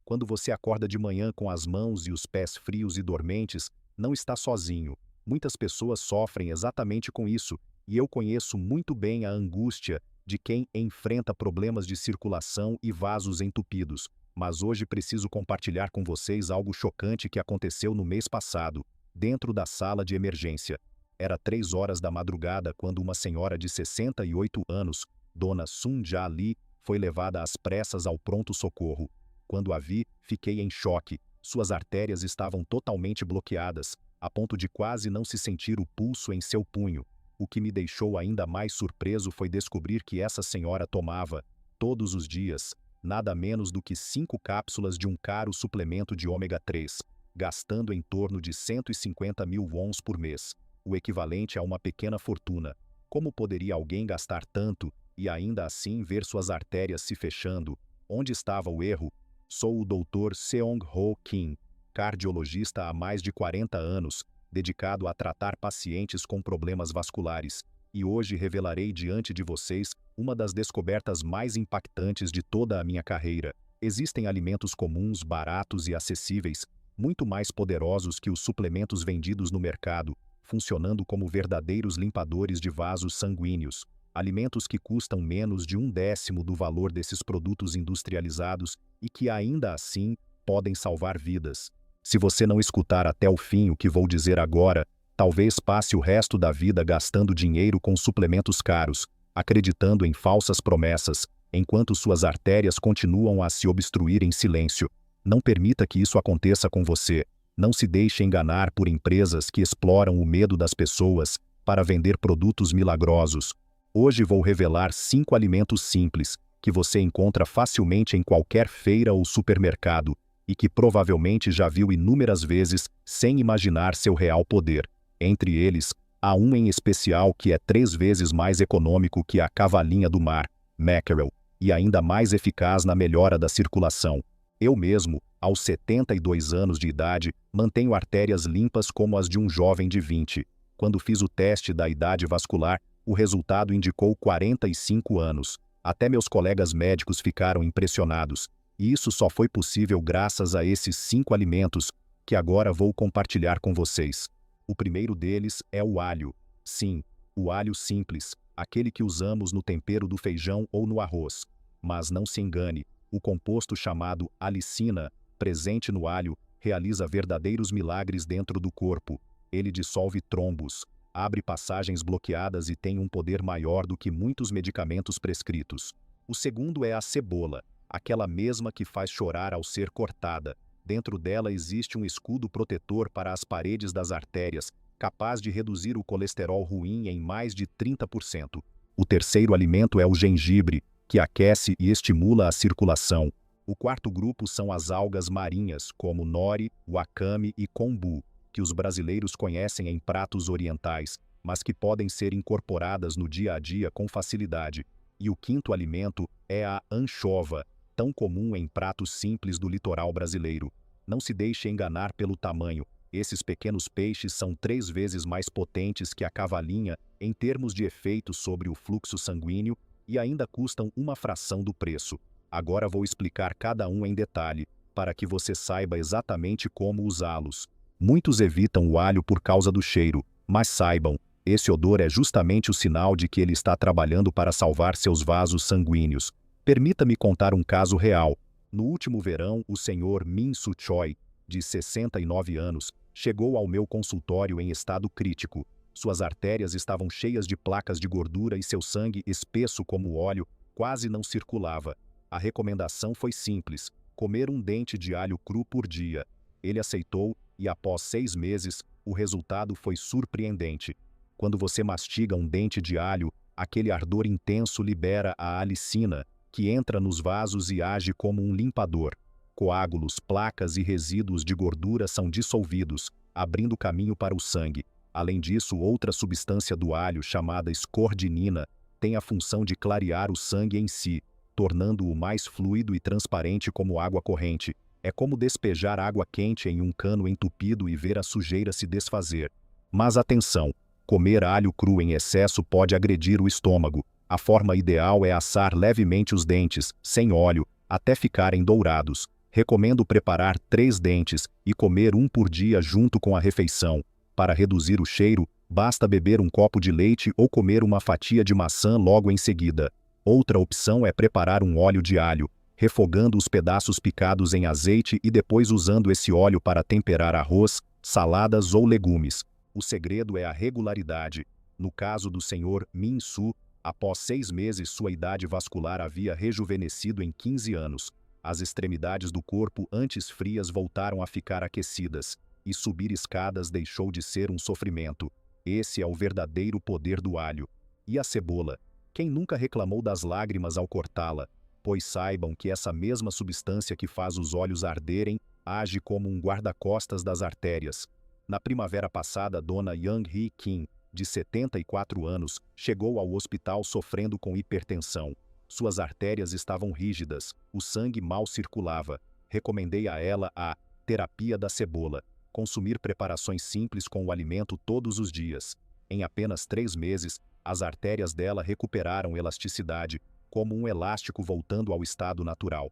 Quando você acorda de manhã com as mãos e os pés frios e dormentes, não está sozinho. Muitas pessoas sofrem exatamente com isso, e eu conheço muito bem a angústia de quem enfrenta problemas de circulação e vasos entupidos. Mas hoje preciso compartilhar com vocês algo chocante que aconteceu no mês passado, dentro da sala de emergência. Era 3 horas da madrugada quando uma senhora de 68 anos, Dona Sunja Lee, foi levada às pressas ao pronto-socorro. Quando a vi, fiquei em choque. Suas artérias estavam totalmente bloqueadas, a ponto de quase não se sentir o pulso em seu punho. O que me deixou ainda mais surpreso foi descobrir que essa senhora tomava, todos os dias, nada menos do que 5 cápsulas de um caro suplemento de ômega 3, gastando em torno de 150 mil wons por mês, o equivalente a uma pequena fortuna. Como poderia alguém gastar tanto e ainda assim ver suas artérias se fechando? Onde estava o erro? Sou o Dr. Seong-ho Kim, cardiologista há mais de 40 anos, dedicado a tratar pacientes com problemas vasculares, e hoje revelarei diante de vocês uma das descobertas mais impactantes de toda a minha carreira. Existem alimentos comuns, baratos e acessíveis, muito mais poderosos que os suplementos vendidos no mercado, funcionando como verdadeiros limpadores de vasos sanguíneos. Alimentos que custam menos de 1/10 do valor desses produtos industrializados e que ainda assim podem salvar vidas. Se você não escutar até o fim o que vou dizer agora, talvez passe o resto da vida gastando dinheiro com suplementos caros, acreditando em falsas promessas, enquanto suas artérias continuam a se obstruir em silêncio. Não permita que isso aconteça com você. Não se deixe enganar por empresas que exploram o medo das pessoas para vender produtos milagrosos. Hoje vou revelar 5 alimentos simples, que você encontra facilmente em qualquer feira ou supermercado, e que provavelmente já viu inúmeras vezes sem imaginar seu real poder. Entre eles, há um em especial que é 3 vezes mais econômico que a cavalinha do mar, mackerel, e ainda mais eficaz na melhora da circulação. Eu mesmo, aos 72 anos de idade, mantenho artérias limpas como as de um jovem de 20. Quando fiz o teste da idade vascular, o resultado indicou 45 anos. Até meus colegas médicos ficaram impressionados. E isso só foi possível graças a esses 5 alimentos, que agora vou compartilhar com vocês. O primeiro deles é o alho. Sim, o alho simples, aquele que usamos no tempero do feijão ou no arroz. Mas não se engane, o composto chamado alicina, presente no alho, realiza verdadeiros milagres dentro do corpo. Ele dissolve trombos, abre passagens bloqueadas e tem um poder maior do que muitos medicamentos prescritos. O segundo é a cebola, aquela mesma que faz chorar ao ser cortada. Dentro dela existe um escudo protetor para as paredes das artérias, capaz de reduzir o colesterol ruim em mais de 30%. O terceiro alimento é o gengibre, que aquece e estimula a circulação. O quarto grupo são as algas marinhas, como nori, wakame e kombu, que os brasileiros conhecem em pratos orientais, mas que podem ser incorporadas no dia a dia com facilidade. E o quinto alimento é a anchova, tão comum em pratos simples do litoral brasileiro. Não se deixe enganar pelo tamanho. Esses pequenos peixes são 3 vezes mais potentes que a cavalinha em termos de efeito sobre o fluxo sanguíneo e ainda custam uma fração do preço. Agora vou explicar cada um em detalhe, para que você saiba exatamente como usá-los. Muitos evitam o alho por causa do cheiro, mas saibam, esse odor é justamente o sinal de que ele está trabalhando para salvar seus vasos sanguíneos. Permita-me contar um caso real. No último verão, o senhor Min Soo Choi, de 69 anos, chegou ao meu consultório em estado crítico. Suas artérias estavam cheias de placas de gordura e seu sangue, espesso como óleo, quase não circulava. A recomendação foi simples: comer um dente de alho cru por dia. Ele aceitou e, após 6 meses, o resultado foi surpreendente. Quando você mastiga um dente de alho, aquele ardor intenso libera a alicina, que entra nos vasos e age como um limpador. Coágulos, placas e resíduos de gordura são dissolvidos, abrindo caminho para o sangue. Além disso, outra substância do alho, chamada escordinina, tem a função de clarear o sangue em si, tornando-o mais fluido e transparente como água corrente. É como despejar água quente em um cano entupido e ver a sujeira se desfazer. Mas atenção, comer alho cru em excesso pode agredir o estômago. A forma ideal é assar levemente os dentes, sem óleo, até ficarem dourados. Recomendo preparar 3 dentes e comer um por dia junto com a refeição. Para reduzir o cheiro, basta beber um copo de leite ou comer uma fatia de maçã logo em seguida. Outra opção é preparar um óleo de alho, refogando os pedaços picados em azeite e depois usando esse óleo para temperar arroz, saladas ou legumes. O segredo é a regularidade. No caso do Sr. Min-soo, após 6 meses sua idade vascular havia rejuvenescido em 15 anos. As extremidades do corpo antes frias voltaram a ficar aquecidas, e subir escadas deixou de ser um sofrimento. Esse é o verdadeiro poder do alho. E a cebola? Quem nunca reclamou das lágrimas ao cortá-la? Pois saibam que essa mesma substância que faz os olhos arderem age como um guarda-costas das artérias. Na primavera passada, Dona Yang Hee-kim, de 74 anos, chegou ao hospital sofrendo com hipertensão. Suas artérias estavam rígidas, o sangue mal circulava. Recomendei a ela a terapia da cebola. Consumir preparações simples com o alimento todos os dias. Em apenas 3 meses, as artérias dela recuperaram elasticidade, como um elástico voltando ao estado natural.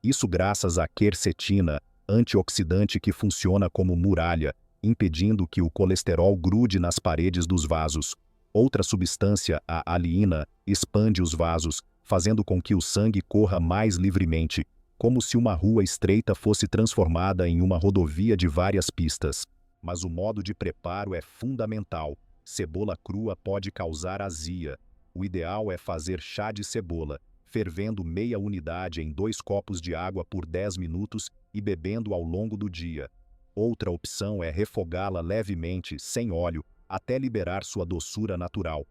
Isso graças à quercetina, antioxidante que funciona como muralha, impedindo que o colesterol grude nas paredes dos vasos. Outra substância, a aliina, expande os vasos, fazendo com que o sangue corra mais livremente, como se uma rua estreita fosse transformada em uma rodovia de várias pistas. Mas o modo de preparo é fundamental. Cebola crua pode causar azia. O ideal é fazer chá de cebola, fervendo meia unidade em 2 copos de água por 10 minutos e bebendo ao longo do dia. Outra opção é refogá-la levemente, sem óleo, até liberar sua doçura natural.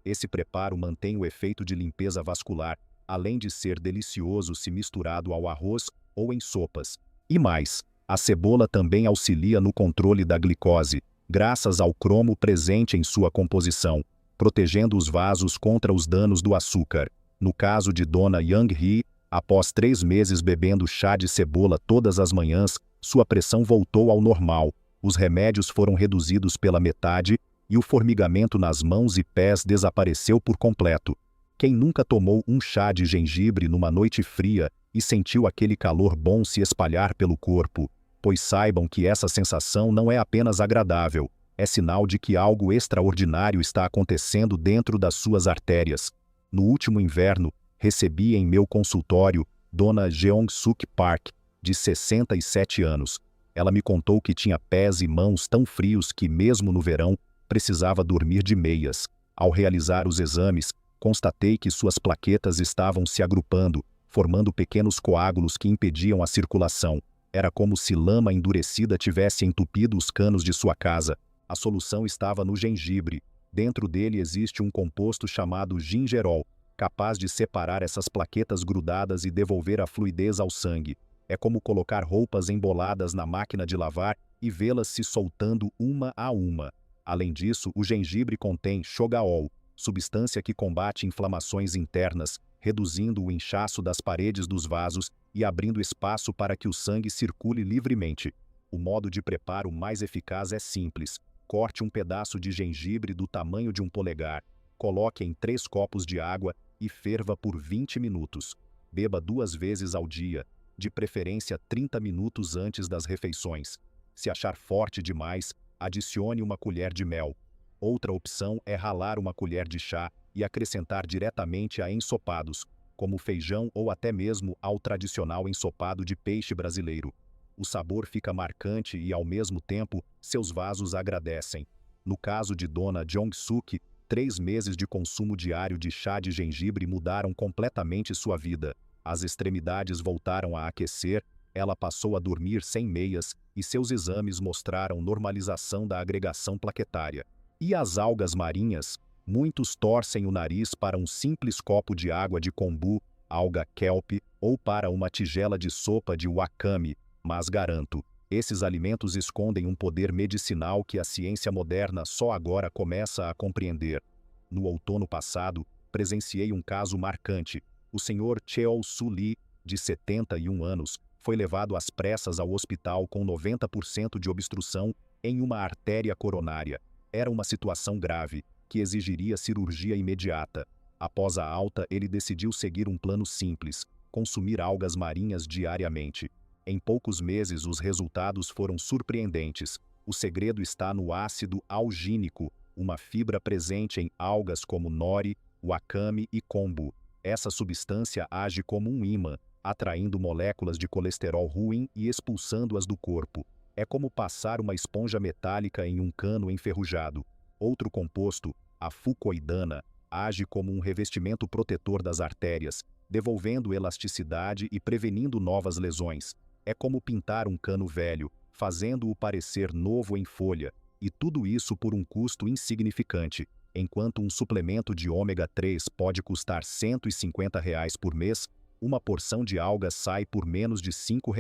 Esse preparo mantém o efeito de limpeza vascular, além de ser delicioso se misturado ao arroz ou em sopas. E mais, a cebola também auxilia no controle da glicose, graças ao cromo presente em sua composição, protegendo os vasos contra os danos do açúcar. No caso de Dona Yang Hee, após 3 meses bebendo chá de cebola todas as manhãs, sua pressão voltou ao normal, os remédios foram reduzidos pela metade e o formigamento nas mãos e pés desapareceu por completo. Quem nunca tomou um chá de gengibre numa noite fria e sentiu aquele calor bom se espalhar pelo corpo? Pois saibam que essa sensação não é apenas agradável, é sinal de que algo extraordinário está acontecendo dentro das suas artérias. No último inverno, recebi em meu consultório Dona Jeong-suk Park, de 67 anos. Ela me contou que tinha pés e mãos tão frios que, mesmo no verão, precisava dormir de meias. Ao realizar os exames, constatei que suas plaquetas estavam se agrupando, formando pequenos coágulos que impediam a circulação. Era como se lama endurecida tivesse entupido os canos de sua casa. A solução estava no gengibre. Dentro dele existe um composto chamado gingerol, capaz de separar essas plaquetas grudadas e devolver a fluidez ao sangue. É como colocar roupas emboladas na máquina de lavar e vê-las se soltando uma a uma. Além disso, o gengibre contém shogaol, substância que combate inflamações internas, reduzindo o inchaço das paredes dos vasos e abrindo espaço para que o sangue circule livremente. O modo de preparo mais eficaz é simples. Corte um pedaço de gengibre do tamanho de um polegar, coloque em 3 copos de água e ferva por 20 minutos. Beba 2 vezes ao dia, de preferência 30 minutos antes das refeições. Se achar forte demais, adicione uma colher de mel. Outra opção é ralar uma colher de chá e acrescentar diretamente a ensopados, como feijão ou até mesmo ao tradicional ensopado de peixe brasileiro. O sabor fica marcante e, ao mesmo tempo, seus vasos agradecem. No caso de Dona Jeong-suk, 3 meses de consumo diário de chá de gengibre mudaram completamente sua vida. As extremidades voltaram a aquecer, ela passou a dormir sem meias e seus exames mostraram normalização da agregação plaquetária. E as algas marinhas? Muitos torcem o nariz para um simples copo de água de kombu, alga kelp, ou para uma tigela de sopa de wakame, mas garanto, esses alimentos escondem um poder medicinal que a ciência moderna só agora começa a compreender. No outono passado, presenciei um caso marcante. O Sr. Cheol-soo Lee, de 71 anos, foi levado às pressas ao hospital com 90% de obstrução em uma artéria coronária. Era uma situação grave, que exigiria cirurgia imediata. Após a alta, ele decidiu seguir um plano simples: consumir algas marinhas diariamente. Em poucos meses os resultados foram surpreendentes. O segredo está no ácido algínico, uma fibra presente em algas como nori, wakame e kombu. Essa substância age como um ímã, atraindo moléculas de colesterol ruim e expulsando-as do corpo. É como passar uma esponja metálica em um cano enferrujado. Outro composto, a fucoidana, age como um revestimento protetor das artérias, devolvendo elasticidade e prevenindo novas lesões. É como pintar um cano velho, fazendo-o parecer novo em folha, e tudo isso por um custo insignificante, enquanto um suplemento de ômega 3 pode custar R$ 150 por mês, uma porção de algas sai por menos de R$ 5,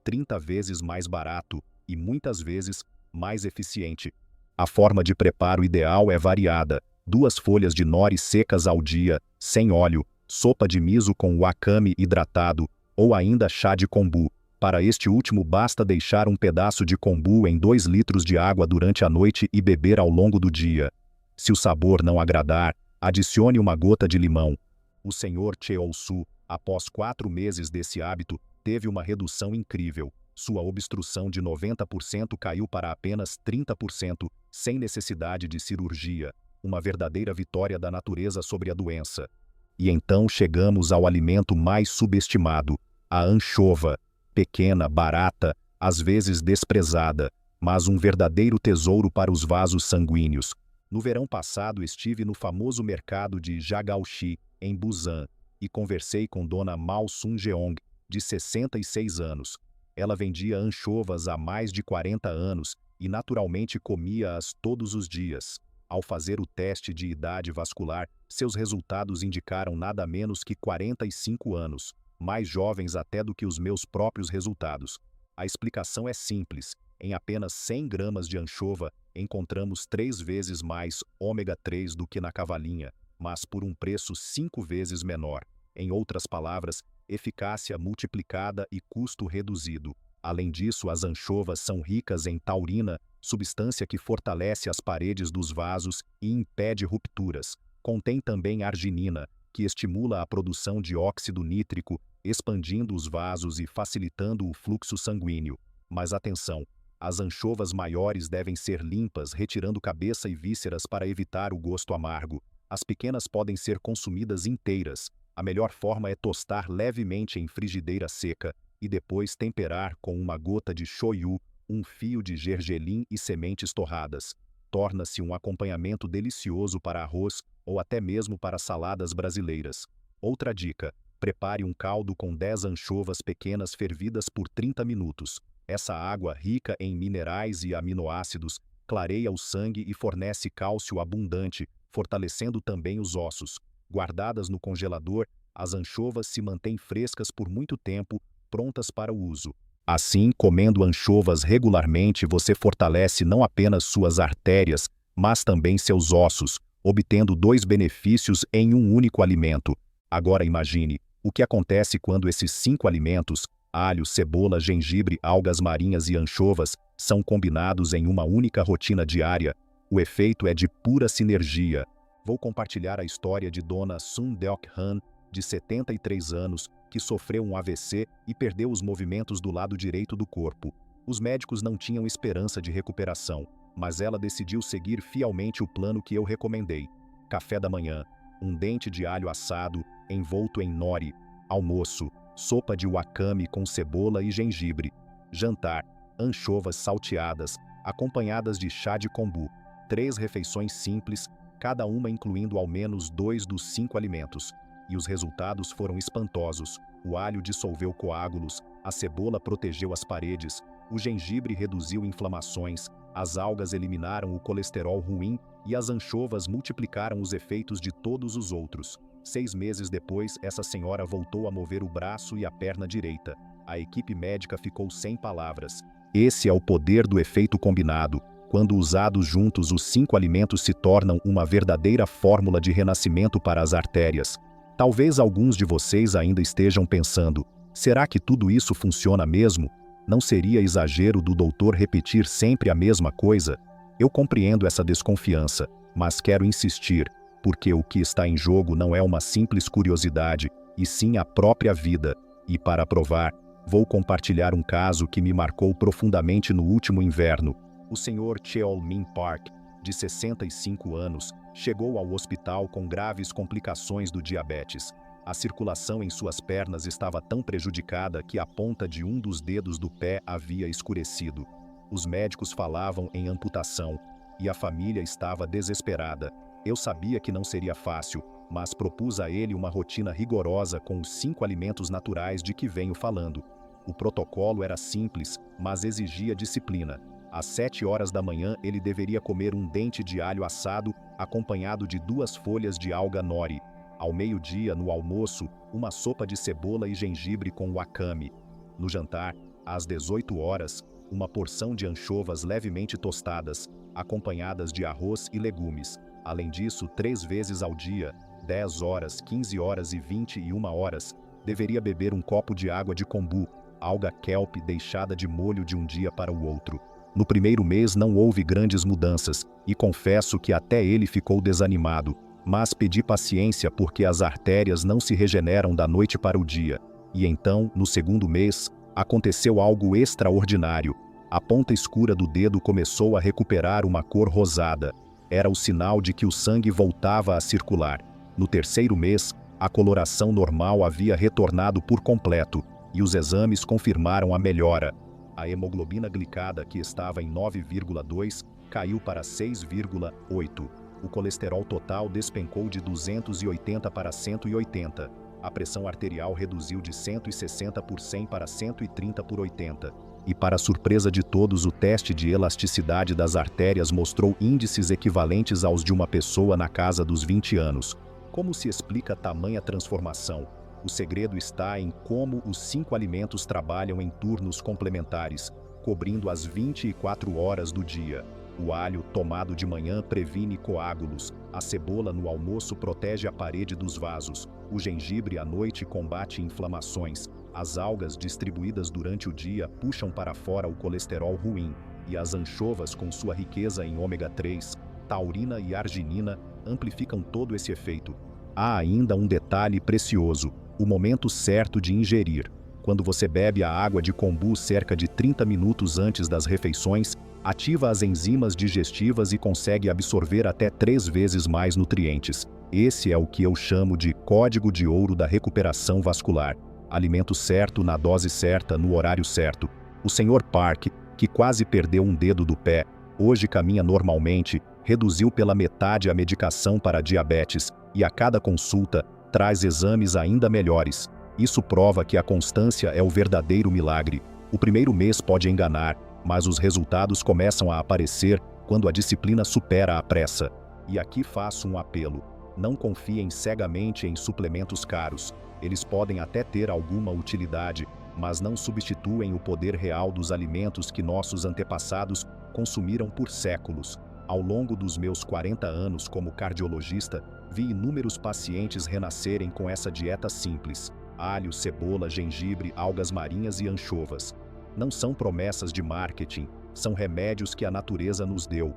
30 vezes mais barato e muitas vezes mais eficiente. A forma de preparo ideal é variada: 2 folhas de nori secas ao dia, sem óleo, sopa de miso com wakame hidratado, ou ainda chá de kombu. Para este último basta deixar um pedaço de kombu em 2 litros de água durante a noite e beber ao longo do dia. Se o sabor não agradar, adicione uma gota de limão. O Sr. Cheolsu, após 4 meses desse hábito, teve uma redução incrível. Sua obstrução de 90% caiu para apenas 30%, sem necessidade de cirurgia. Uma verdadeira vitória da natureza sobre a doença. E então chegamos ao alimento mais subestimado, a anchova. Pequena, barata, às vezes desprezada, mas um verdadeiro tesouro para os vasos sanguíneos. No verão passado estive no famoso mercado de Jagaoxi, em Busan, e conversei com Dona Mao Sun-jeong, de 66 anos. Ela vendia anchovas há mais de 40 anos e naturalmente comia-as todos os dias. Ao fazer o teste de idade vascular, seus resultados indicaram nada menos que 45 anos. Mais jovens até do que os meus próprios resultados. A explicação é simples. Em apenas 100 gramas de anchova, encontramos 3 vezes mais ômega 3 do que na cavalinha, mas por um preço 5 vezes menor. Em outras palavras, eficácia multiplicada e custo reduzido. Além disso, as anchovas são ricas em taurina, substância que fortalece as paredes dos vasos e impede rupturas. Contém também arginina, que estimula a produção de óxido nítrico, expandindo os vasos e facilitando o fluxo sanguíneo. Mas atenção, as anchovas maiores devem ser limpas, retirando cabeça e vísceras para evitar o gosto amargo. As pequenas podem ser consumidas inteiras. A melhor forma é tostar levemente em frigideira seca e depois temperar com uma gota de shoyu, um fio de gergelim e sementes torradas. Torna-se um acompanhamento delicioso para arroz ou até mesmo para saladas brasileiras. Outra dica: prepare um caldo com 10 anchovas pequenas fervidas por 30 minutos. Essa água, rica em minerais e aminoácidos, clareia o sangue e fornece cálcio abundante, fortalecendo também os ossos. Guardadas no congelador, as anchovas se mantêm frescas por muito tempo, prontas para o uso. Assim, comendo anchovas regularmente, você fortalece não apenas suas artérias, mas também seus ossos, obtendo 2 benefícios em um único alimento. Agora imagine, o que acontece quando esses 5 alimentos, alho, cebola, gengibre, algas marinhas e anchovas, são combinados em uma única rotina diária. O efeito é de pura sinergia. Vou compartilhar a história de Dona Sun Deok-han, de 73 anos, que sofreu um AVC e perdeu os movimentos do lado direito do corpo. Os médicos não tinham esperança de recuperação, mas ela decidiu seguir fielmente o plano que eu recomendei. Café da manhã, um dente de alho assado, envolto em nori. Almoço, sopa de wakame com cebola e gengibre. Jantar, anchovas salteadas, acompanhadas de chá de kombu. 3 refeições simples, cada uma incluindo ao menos 2 dos 5 alimentos. E os resultados foram espantosos. O alho dissolveu coágulos, a cebola protegeu as paredes, o gengibre reduziu inflamações, as algas eliminaram o colesterol ruim e as anchovas multiplicaram os efeitos de todos os outros. 6 meses depois, essa senhora voltou a mover o braço e a perna direita. A equipe médica ficou sem palavras. Esse é o poder do efeito combinado. Quando usados juntos, os 5 alimentos se tornam uma verdadeira fórmula de renascimento para as artérias. Talvez alguns de vocês ainda estejam pensando, será que tudo isso funciona mesmo? Não seria exagero do doutor repetir sempre a mesma coisa? Eu compreendo essa desconfiança, mas quero insistir, porque o que está em jogo não é uma simples curiosidade, e sim a própria vida. E para provar, vou compartilhar um caso que me marcou profundamente no último inverno. O Sr. Cheol-min Park, de 65 anos, chegou ao hospital com graves complicações do diabetes. A circulação em suas pernas estava tão prejudicada que a ponta de um dos dedos do pé havia escurecido. Os médicos falavam em amputação, e a família estava desesperada. Eu sabia que não seria fácil, mas propus a ele uma rotina rigorosa com os 5 alimentos naturais de que venho falando. O protocolo era simples, mas exigia disciplina. Às 7 horas da manhã ele deveria comer um dente de alho assado, acompanhado de 2 folhas de alga nori. Ao meio-dia, no almoço, uma sopa de cebola e gengibre com wakame. No jantar, às 18 horas, uma porção de anchovas levemente tostadas, acompanhadas de arroz e legumes. Além disso, 3 vezes ao dia, 10 horas, 15 horas e 21 horas, deveria beber um copo de água de kombu, alga kelp deixada de molho de um dia para o outro. No primeiro mês não houve grandes mudanças, e confesso que até ele ficou desanimado, mas pedi paciência porque as artérias não se regeneram da noite para o dia. E então, no segundo mês, aconteceu algo extraordinário. A ponta escura do dedo começou a recuperar uma cor rosada. Era o sinal de que o sangue voltava a circular. No terceiro mês, a coloração normal havia retornado por completo, e os exames confirmaram a melhora. A hemoglobina glicada, que estava em 9,2, caiu para 6,8. O colesterol total despencou de 280 para 180. A pressão arterial reduziu de 160 por 100 para 130 por 80. E para surpresa de todos, o teste de elasticidade das artérias mostrou índices equivalentes aos de uma pessoa na casa dos 20 anos. Como se explica tamanha transformação? O segredo está em como os 5 alimentos trabalham em turnos complementares, cobrindo as 24 horas do dia. O alho, tomado de manhã, previne coágulos. A cebola no almoço protege a parede dos vasos. O gengibre à noite combate inflamações. As algas distribuídas durante o dia puxam para fora o colesterol ruim. E as anchovas, com sua riqueza em ômega 3, taurina e arginina, amplificam todo esse efeito. Há ainda um detalhe precioso: o momento certo de ingerir. Quando você bebe a água de kombu cerca de 30 minutos antes das refeições, ativa as enzimas digestivas e consegue absorver até 3 vezes mais nutrientes. Esse é o que eu chamo de código de ouro da recuperação vascular. Alimento certo, na dose certa, no horário certo. O Sr. Park, que quase perdeu um dedo do pé, hoje caminha normalmente, reduziu pela metade a medicação para diabetes e a cada consulta traz exames ainda melhores. Isso prova que a constância é o verdadeiro milagre. O primeiro mês pode enganar, mas os resultados começam a aparecer quando a disciplina supera a pressa. E aqui faço um apelo: não confiem cegamente em suplementos caros. Eles podem até ter alguma utilidade, mas não substituem o poder real dos alimentos que nossos antepassados consumiram por séculos. Ao longo dos meus 40 anos como cardiologista, vi inúmeros pacientes renascerem com essa dieta simples: alho, cebola, gengibre, algas marinhas e anchovas. Não são promessas de marketing, são remédios que a natureza nos deu.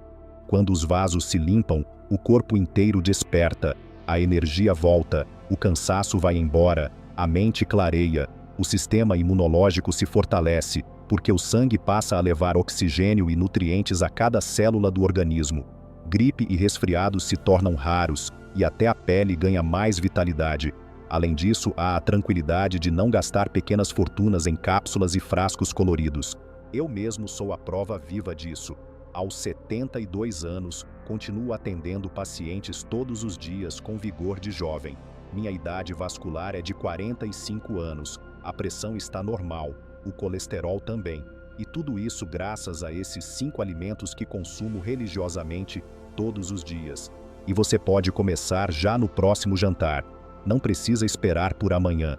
Quando os vasos se limpam, o corpo inteiro desperta, a energia volta, o cansaço vai embora, a mente clareia, o sistema imunológico se fortalece, porque o sangue passa a levar oxigênio e nutrientes a cada célula do organismo. Gripe e resfriados se tornam raros, e até a pele ganha mais vitalidade. Além disso, há a tranquilidade de não gastar pequenas fortunas em cápsulas e frascos coloridos. Eu mesmo sou a prova viva disso. Aos 72 anos, continuo atendendo pacientes todos os dias com vigor de jovem. Minha idade vascular é de 45 anos, a pressão está normal, o colesterol também. E tudo isso graças a esses 5 alimentos que consumo religiosamente todos os dias. E você pode começar já no próximo jantar. Não precisa esperar por amanhã.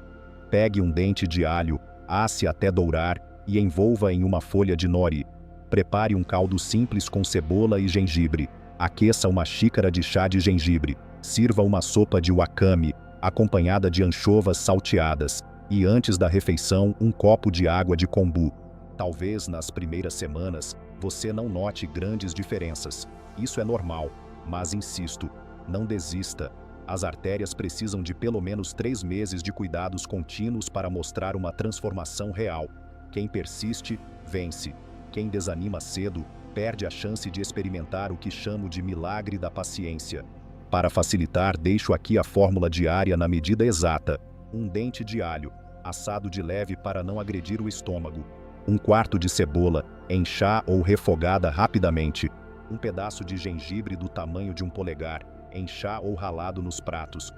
Pegue um dente de alho, asse até dourar e envolva em uma folha de nori. Prepare um caldo simples com cebola e gengibre. Aqueça uma xícara de chá de gengibre. Sirva uma sopa de wakame, acompanhada de anchovas salteadas. E antes da refeição, um copo de água de kombu. Talvez nas primeiras semanas você não note grandes diferenças. Isso é normal, mas insisto, não desista. As artérias precisam de pelo menos 3 meses de cuidados contínuos para mostrar uma transformação real. Quem persiste, vence. Quem desanima cedo, perde a chance de experimentar o que chamo de milagre da paciência. Para facilitar, deixo aqui a fórmula diária na medida exata. 1 dente de alho, assado de leve para não agredir o estômago. 1/4 de cebola, em chá ou refogada rapidamente. 1 pedaço de gengibre do tamanho de um polegar, em chá ou ralado nos pratos.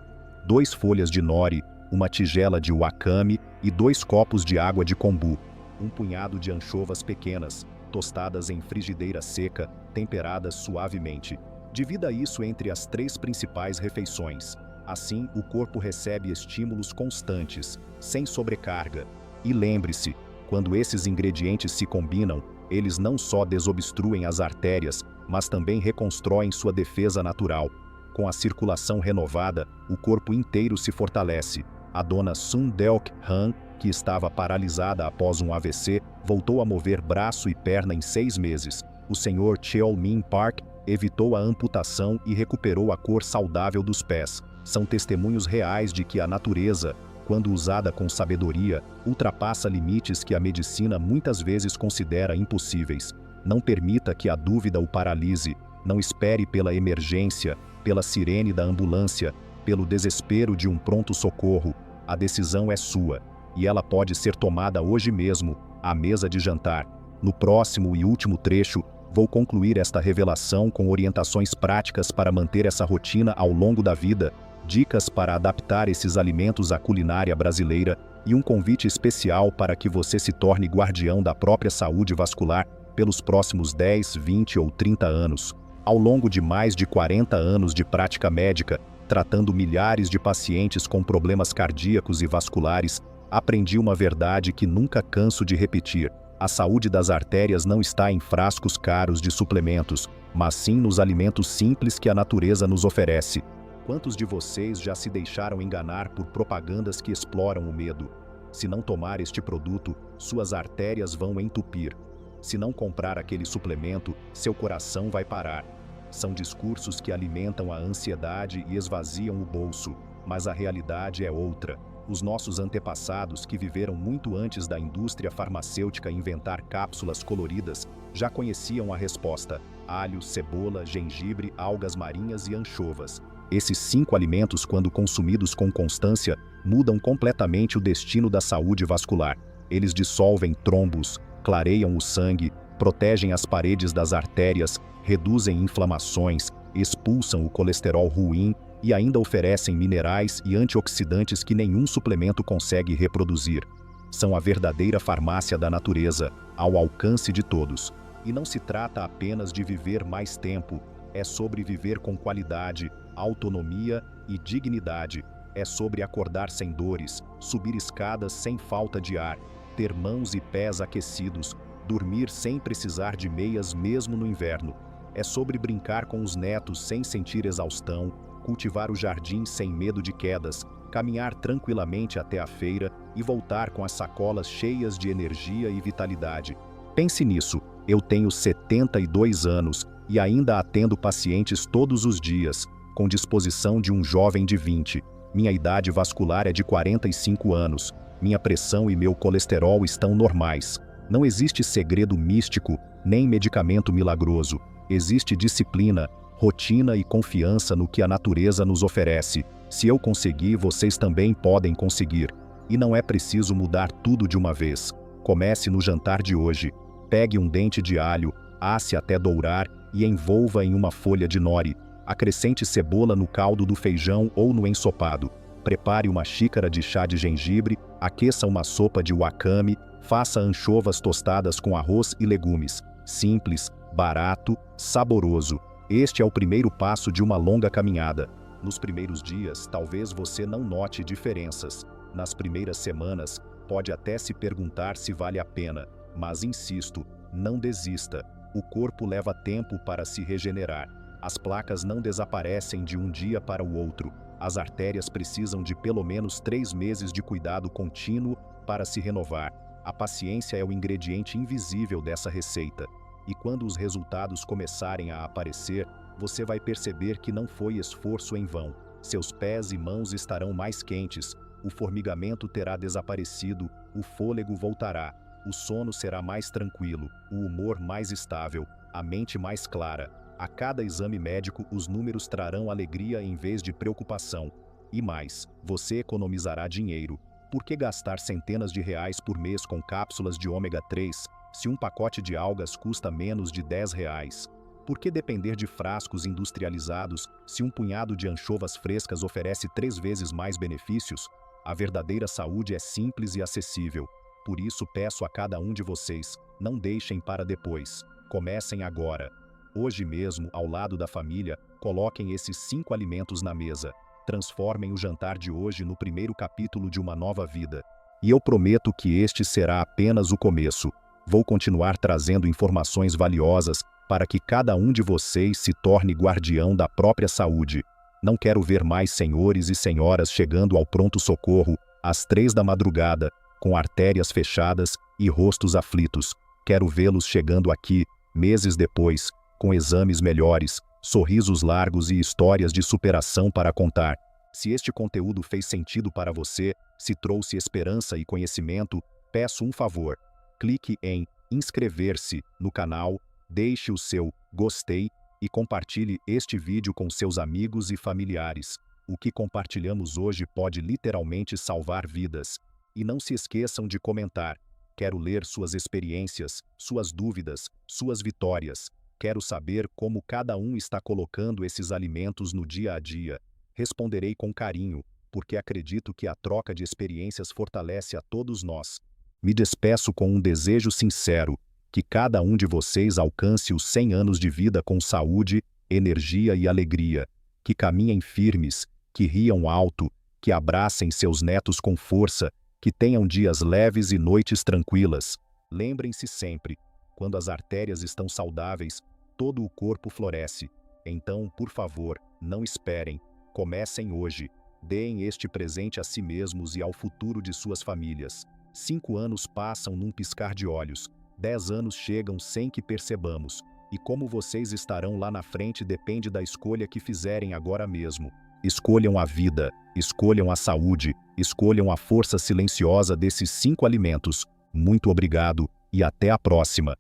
2 folhas de nori, 1 tigela de wakame e 2 copos de água de kombu. 1 punhado de anchovas pequenas, tostadas em frigideira seca, temperadas suavemente. Divida isso entre as 3 principais refeições. Assim, o corpo recebe estímulos constantes, sem sobrecarga. E lembre-se, quando esses ingredientes se combinam, eles não só desobstruem as artérias, mas também reconstroem sua defesa natural. Com a circulação renovada, o corpo inteiro se fortalece. A dona Sun Deok Han, que estava paralisada após um AVC, voltou a mover braço e perna em 6 meses. O Sr. Cheol Min Park evitou a amputação e recuperou a cor saudável dos pés. São testemunhos reais de que a natureza, quando usada com sabedoria, ultrapassa limites que a medicina muitas vezes considera impossíveis. Não permita que a dúvida o paralise. Não espere pela emergência, pela sirene da ambulância, pelo desespero de um pronto-socorro. A decisão é sua, e ela pode ser tomada hoje mesmo, à mesa de jantar. No próximo e último trecho, vou concluir esta revelação com orientações práticas para manter essa rotina ao longo da vida, dicas para adaptar esses alimentos à culinária brasileira e um convite especial para que você se torne guardião da própria saúde vascular pelos próximos 10, 20 ou 30 anos. Ao longo de mais de 40 anos de prática médica, tratando milhares de pacientes com problemas cardíacos e vasculares, aprendi uma verdade que nunca canso de repetir. A saúde das artérias não está em frascos caros de suplementos, mas sim nos alimentos simples que a natureza nos oferece. Quantos de vocês já se deixaram enganar por propagandas que exploram o medo? Se não tomar este produto, suas artérias vão entupir. Se não comprar aquele suplemento, seu coração vai parar. São discursos que alimentam a ansiedade e esvaziam o bolso, mas a realidade é outra. Os nossos antepassados, que viveram muito antes da indústria farmacêutica inventar cápsulas coloridas, já conheciam a resposta: alho, cebola, gengibre, algas marinhas e anchovas. Esses 5 alimentos, quando consumidos com constância, mudam completamente o destino da saúde vascular. Eles dissolvem trombos, clareiam o sangue, protegem as paredes das artérias, reduzem inflamações, expulsam o colesterol ruim e ainda oferecem minerais e antioxidantes que nenhum suplemento consegue reproduzir. São a verdadeira farmácia da natureza, ao alcance de todos. E não se trata apenas de viver mais tempo, é sobre viver com qualidade, autonomia e dignidade. É sobre acordar sem dores, subir escadas sem falta de ar, ter mãos e pés aquecidos, dormir sem precisar de meias mesmo no inverno. É sobre brincar com os netos sem sentir exaustão, cultivar o jardim sem medo de quedas, caminhar tranquilamente até a feira e voltar com as sacolas cheias de energia e vitalidade. Pense nisso, eu tenho 72 anos e ainda atendo pacientes todos os dias, com disposição de um jovem de 20. Minha idade vascular é de 45 anos. Minha pressão e meu colesterol estão normais. Não existe segredo místico, nem medicamento milagroso. Existe disciplina, rotina e confiança no que a natureza nos oferece. Se eu conseguir, vocês também podem conseguir. E não é preciso mudar tudo de uma vez. Comece no jantar de hoje. Pegue um dente de alho, asse até dourar e envolva em uma folha de nori. Acrescente cebola no caldo do feijão ou no ensopado. Prepare uma xícara de chá de gengibre, aqueça uma sopa de wakame, faça anchovas tostadas com arroz e legumes. Simples, barato, saboroso. Este é o primeiro passo de uma longa caminhada. Nos primeiros dias, talvez você não note diferenças. Nas primeiras semanas, pode até se perguntar se vale a pena. Mas insisto, não desista. O corpo leva tempo para se regenerar. As placas não desaparecem de um dia para o outro. As artérias precisam de pelo menos 3 meses de cuidado contínuo para se renovar. A paciência é o ingrediente invisível dessa receita. E quando os resultados começarem a aparecer, você vai perceber que não foi esforço em vão. Seus pés e mãos estarão mais quentes, o formigamento terá desaparecido, o fôlego voltará, o sono será mais tranquilo, o humor mais estável, a mente mais clara. A cada exame médico, os números trarão alegria em vez de preocupação. E mais, você economizará dinheiro. Por que gastar centenas de reais por mês com cápsulas de ômega 3, se um pacote de algas custa menos de R$ 10? Por que depender de frascos industrializados, se um punhado de anchovas frescas oferece 3 vezes mais benefícios? A verdadeira saúde é simples e acessível. Por isso peço a cada um de vocês, não deixem para depois. Comecem agora. Hoje mesmo, ao lado da família, coloquem esses 5 alimentos na mesa. Transformem o jantar de hoje no primeiro capítulo de uma nova vida. E eu prometo que este será apenas o começo. Vou continuar trazendo informações valiosas para que cada um de vocês se torne guardião da própria saúde. Não quero ver mais senhores e senhoras chegando ao pronto-socorro às 3 da madrugada, com artérias fechadas e rostos aflitos. Quero vê-los chegando aqui, meses depois, com exames melhores, sorrisos largos e histórias de superação para contar. Se este conteúdo fez sentido para você, se trouxe esperança e conhecimento, peço um favor. Clique em inscrever-se no canal, deixe o seu gostei e compartilhe este vídeo com seus amigos e familiares. O que compartilhamos hoje pode literalmente salvar vidas. E não se esqueçam de comentar. Quero ler suas experiências, suas dúvidas, suas vitórias. Quero saber como cada um está colocando esses alimentos no dia a dia. Responderei com carinho, porque acredito que a troca de experiências fortalece a todos nós. Me despeço com um desejo sincero, que cada um de vocês alcance os 100 anos de vida com saúde, energia e alegria, que caminhem firmes, que riam alto, que abracem seus netos com força, que tenham dias leves e noites tranquilas. Lembrem-se sempre, quando as artérias estão saudáveis, todo o corpo floresce. Então, por favor, não esperem, comecem hoje. Deem este presente a si mesmos e ao futuro de suas famílias. 5 anos passam num piscar de olhos. 10 anos chegam sem que percebamos, e como vocês estarão lá na frente depende da escolha que fizerem agora mesmo. Escolham a vida, escolham a saúde, escolham a força silenciosa desses 5 alimentos. Muito obrigado e até a próxima.